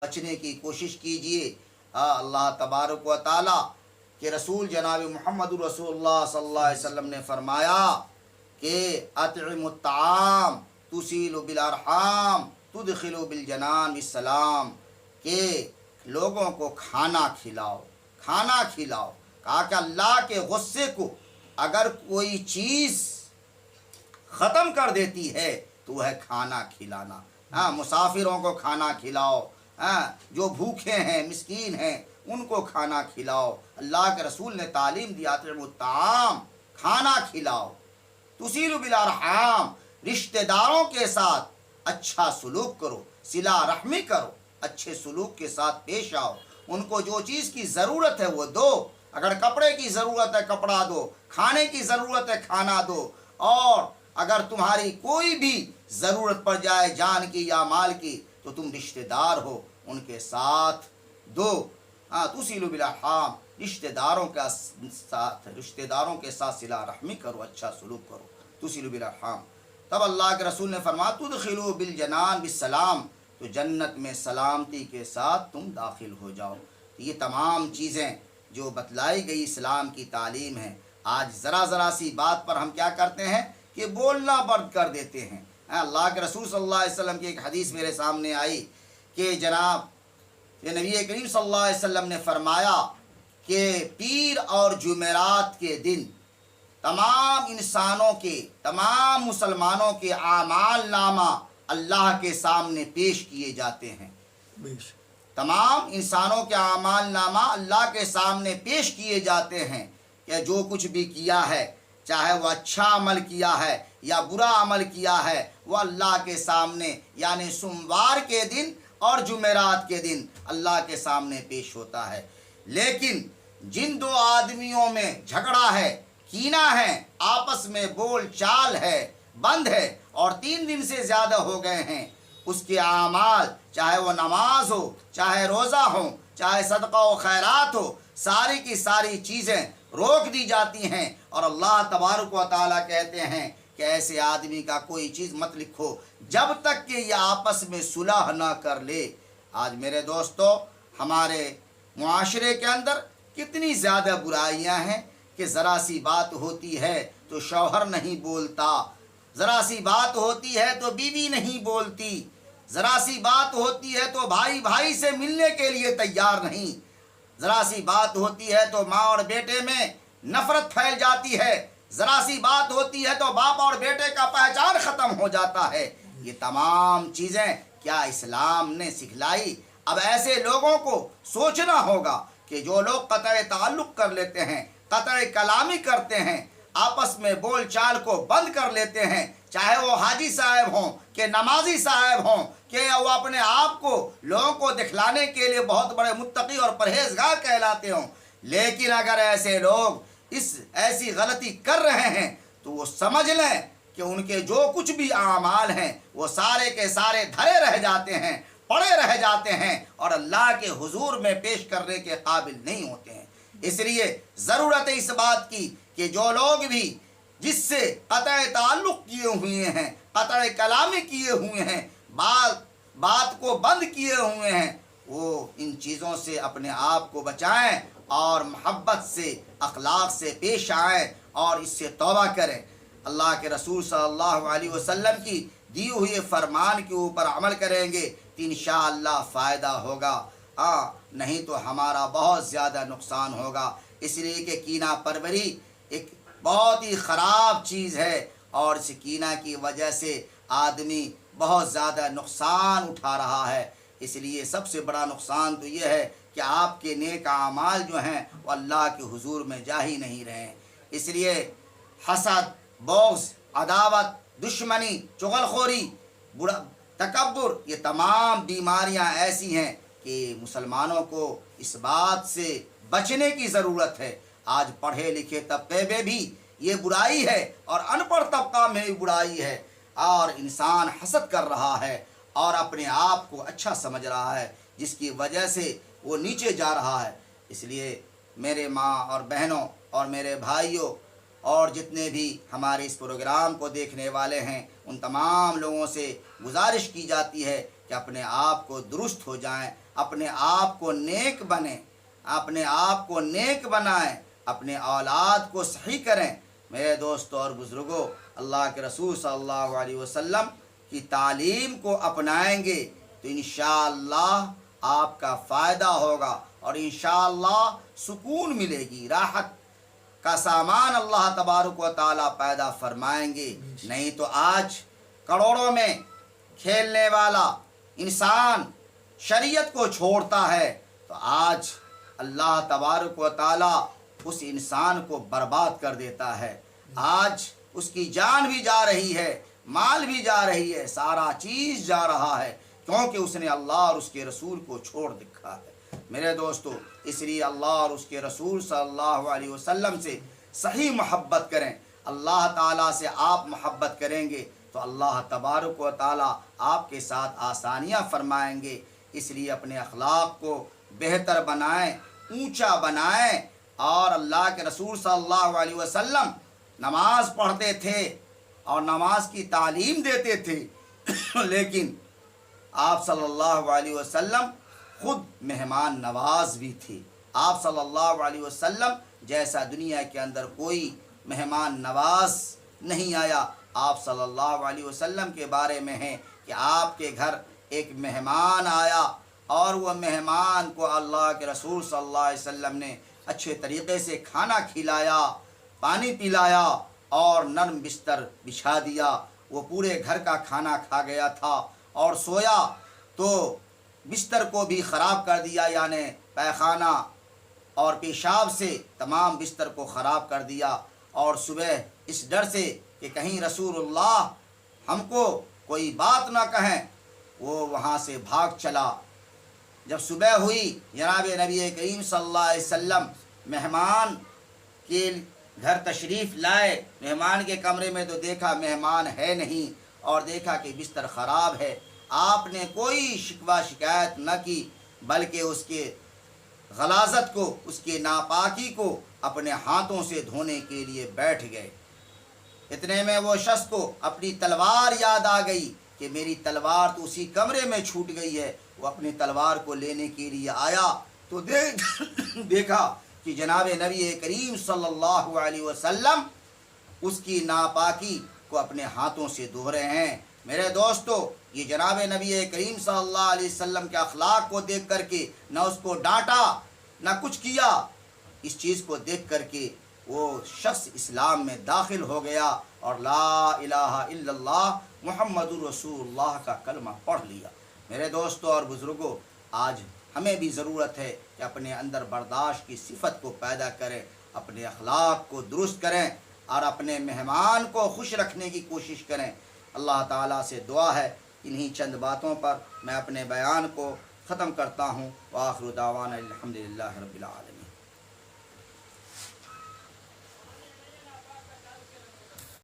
बचने की कोशिश कीजिए। अल्लाह तबारक व ताला के रसूल जनाब मोहम्मद रसूलुल्लाह सल्लल्लाहु अलैहि वसल्लम ने फरमाया कि अतइमुत ताम तुसीलु बिल अरहाम तुदखिलु बिल जनान बिस्सलाम, कि लोगों को खाना खिलाओ, खाना खिलाओ। कहा कि अल्लाह के गुस्से को अगर कोई चीज़ ख़त्म कर देती है तो वह खाना खिलाना। मुसाफिरों को खाना खिलाओ, जो भूखे हैं मिस्कीन हैं उनको खाना खिलाओ। अल्लाह के रसूल ने तालीम दिया अतइमुत ताम, खाना खिलाओ। तुसीलु बिल अरहाम, रिश्तेदारों के साथ अच्छा सलूक करो, सिला रहमी करो, अच्छे सलूक के साथ पेश आओ। उनको जो चीज़ की ज़रूरत है वो दो। अगर कपड़े की ज़रूरत है कपड़ा दो, खाने की ज़रूरत है खाना दो, और अगर तुम्हारी कोई भी ज़रूरत पड़ जाए जान की या माल की तो तुम रिश्तेदार हो उनके साथ दो। तुसीलु बिल अरहाम, रिश्तेदारों के साथ सिला रहमी करो, अच्छा सलूक करो। तुसीलु बिल अरहाम। तब अल्लाह के रसूल ने फरमाया तुदखिलु बिल जनान बिस्सलाम, तो जन्नत में सलामती के साथ तुम दाखिल हो जाओ। तो ये तमाम चीज़ें जो बतलाई गई इस्लाम की तालीम है। आज ज़रा सी बात पर हम क्या करते हैं कि बोलना बंद कर देते हैं। अल्लाह के रसूल सल्लल्लाहु अलैहि वसल्लम की एक हदीस मेरे सामने आई कि जनाब नबी करीम सल्लल्लाहु अलैहि वसल्लम ने फरमाया कि पीर और जुमेरात के दिन तमाम इंसानों के, तमाम मुसलमानों के आमाल नामा अल्लाह के सामने पेश किए जाते हैं। तमाम इंसानों के आमाल नामा अल्लाह के सामने पेश किए जाते हैं कि जो कुछ भी किया है, चाहे वो अच्छा अमल किया है या बुरा अमल किया है, वो अल्लाह के सामने यानी सोमवार के दिन और जुमेरात के दिन अल्लाह के सामने पेश होता है। लेकिन जिन दो आदमियों में झगड़ा है, कीना है, आपस में बोल चाल है, बंद है और 3 दिन से ज़्यादा हो गए हैं, उसके आमाल चाहे वो नमाज हो, चाहे रोज़ा हो, चाहे सदका व खैरात हो, सारी की सारी चीज़ें रोक दी जाती हैं। और अल्लाह तबारक व तआला कहते हैं कि ऐसे आदमी का कोई चीज़ मत लिखो जब तक कि ये आपस में सुलह ना कर ले। आज मेरे दोस्तों, हमारे मुआशरे के अंदर कितनी ज़्यादा बुराइयां हैं कि ज़रा सी बात होती है तो शौहर नहीं बोलता, ज़रा सी बात होती है तो बीवी नहीं बोलती, ज़रा सी बात होती है तो भाई भाई से मिलने के लिए तैयार नहीं, ज़रा सी बात होती है तो माँ और बेटे में नफ़रत फैल जाती है, ज़रा सी बात होती है तो बाप और बेटे का पहचान ख़त्म हो जाता है। ये तमाम चीज़ें क्या इस्लाम ने सिखलाई? अब ऐसे लोगों को सोचना होगा कि जो लोग क़त्अ ताल्लुक़ कर लेते हैं, क़त्अ कलामी करते हैं, आपस में बोल चाल को बंद कर लेते हैं, चाहे वो हाजी साहब हों कि नमाजी साहब हों कि वो अपने आप को लोगों को दिखलाने के लिए बहुत बड़े मुत्तकी और परहेजगार कहलाते हों, लेकिन अगर ऐसे लोग ऐसी गलती कर रहे हैं तो वो समझ लें कि उनके जो कुछ भी आमाल हैं वो सारे के सारे धरे रह जाते हैं, पड़े रह जाते हैं और अल्लाह के हुजूर में पेश करने के काबिल नहीं होते हैं। इसलिए ज़रूरत है इस बात की कि जो लोग भी जिससे क़त्अ ताल्लुक़ किए हुए हैं, क़त्अ कलामी किए हुए हैं, बात को बंद किए हुए हैं, वो इन चीज़ों से अपने आप को बचाएं और मोहब्बत से, अखलाक से पेश आएं और इससे तौबा करें। अल्लाह के रसूल सल्लल्लाहु अलैहि वसल्लम की दी हुई फरमान के ऊपर अमल करेंगे तो इंशाअल्लाह फ़ायदा होगा, नहीं तो हमारा बहुत ज़्यादा नुकसान होगा। इसलिए कि कीना परवरी एक बहुत ही ख़राब चीज़ है और इस कीना की वजह से आदमी बहुत ज़्यादा नुकसान उठा रहा है। इसलिए सबसे बड़ा नुकसान तो ये है कि आपके नेक आमाल जो हैं वो अल्लाह के हुजूर में जा ही नहीं रहे। इसलिए हसद, बोग़्ज़, अदावत, दुश्मनी, चुगलखोरी, बुरा तकब्बुर, ये तमाम बीमारियां ऐसी हैं कि मुसलमानों को इस बात से बचने की ज़रूरत है। आज पढ़े लिखे तबके में भी ये बुराई है और अनपढ़ तबका में भी बुराई है और इंसान हसद कर रहा है और अपने आप को अच्छा समझ रहा है, जिसकी वजह से वो नीचे जा रहा है। इसलिए मेरे माँ और बहनों और मेरे भाइयों और जितने भी हमारे इस प्रोग्राम को देखने वाले हैं, उन तमाम लोगों से गुजारिश की जाती है कि अपने आप को दुरुस्त हो जाएं, اپنے آپ کو نیک بنیں، اپنے آپ کو نیک بنائیں، اپنے اولاد کو صحیح کریں۔ میرے دوستوں اور بزرگوں، اللہ کے رسول صلی اللہ علیہ وسلم کی تعلیم کو اپنائیں گے تو انشاءاللہ آپ کا فائدہ ہوگا اور انشاءاللہ سکون ملے گی، راحت کا سامان اللہ تبارک و تعالیٰ پیدا فرمائیں گے۔ نہیں تو آج کروڑوں میں کھیلنے والا انسان شریعت کو چھوڑتا ہے تو آج اللہ تبارک و تعالیٰ اس انسان کو برباد کر دیتا ہے۔ آج اس کی جان بھی جا رہی ہے، مال بھی جا رہی ہے، سارا چیز جا رہا ہے، کیونکہ اس نے اللہ اور اس کے رسول کو چھوڑ دکھا ہے۔ میرے دوستو، اس لیے اللہ اور اس کے رسول صلی اللہ علیہ وسلم سے صحیح محبت کریں۔ اللہ تعالیٰ سے آپ محبت کریں گے تو اللہ تبارک و تعالیٰ آپ کے ساتھ آسانیاں فرمائیں گے۔ اس لیے اپنے اخلاق کو بہتر بنائیں، اونچا بنائیں۔ اور اللہ کے رسول صلی اللہ علیہ وسلم نماز پڑھتے تھے اور نماز کی تعلیم دیتے تھے، لیکن آپ صلی اللہ علیہ وسلم خود مہمان نواز بھی تھے۔ آپ صلی اللہ علیہ وسلم جیسا دنیا کے اندر کوئی مہمان نواز نہیں آیا۔ آپ صلی اللہ علیہ وسلم کے بارے میں ہے کہ آپ کے گھر ایک مہمان آیا اور وہ مہمان کو اللہ کے رسول صلی اللہ علیہ وسلم نے اچھے طریقے سے کھانا کھلایا، پانی پلایا اور نرم بستر بچھا دیا۔ وہ پورے گھر کا کھانا کھا گیا تھا اور سویا تو بستر کو بھی خراب کر دیا، یعنی پیخانہ اور پیشاب سے تمام بستر کو خراب کر دیا۔ اور صبح اس ڈر سے کہ کہیں رسول اللہ ہم کو کوئی بات نہ کہیں، وہ وہاں سے بھاگ چلا۔ جب صبح ہوئی، جناب نبی کریم صلی اللہ علیہ وسلم مہمان کے گھر تشریف لائے۔ مہمان کے کمرے میں تو دیکھا مہمان ہے نہیں اور دیکھا کہ بستر خراب ہے۔ آپ نے کوئی شکوہ شکایت نہ کی، بلکہ اس کے غلاظت کو، اس کے ناپاکی کو اپنے ہاتھوں سے دھونے کے لیے بیٹھ گئے۔ اتنے میں وہ شخص کو اپنی تلوار یاد آ گئی کہ میری تلوار تو اسی کمرے میں چھوٹ گئی ہے۔ وہ اپنی تلوار کو لینے کے لیے آیا تو دیکھا کہ جناب نبی کریم صلی اللہ علیہ وسلم اس کی ناپاکی کو اپنے ہاتھوں سے دھو رہے ہیں۔ میرے دوستو، یہ جناب نبی کریم صلی اللہ علیہ وسلم کے اخلاق کو دیکھ کر کے نہ اس کو ڈانٹا نہ کچھ کیا، اس چیز کو دیکھ کر کے وہ شخص اسلام میں داخل ہو گیا اور لا الہ الا اللہ محمد رسول اللہ کا کلمہ پڑھ لیا۔ میرے دوستو اور بزرگوں، آج ہمیں بھی ضرورت ہے کہ اپنے اندر برداشت کی صفت کو پیدا کریں، اپنے اخلاق کو درست کریں اور اپنے مہمان کو خوش رکھنے کی کوشش کریں۔ اللہ تعالیٰ سے دعا ہے، انہی چند باتوں پر میں اپنے بیان کو ختم کرتا ہوں۔ وآخر دعوانا الحمدللہ رب العالمین۔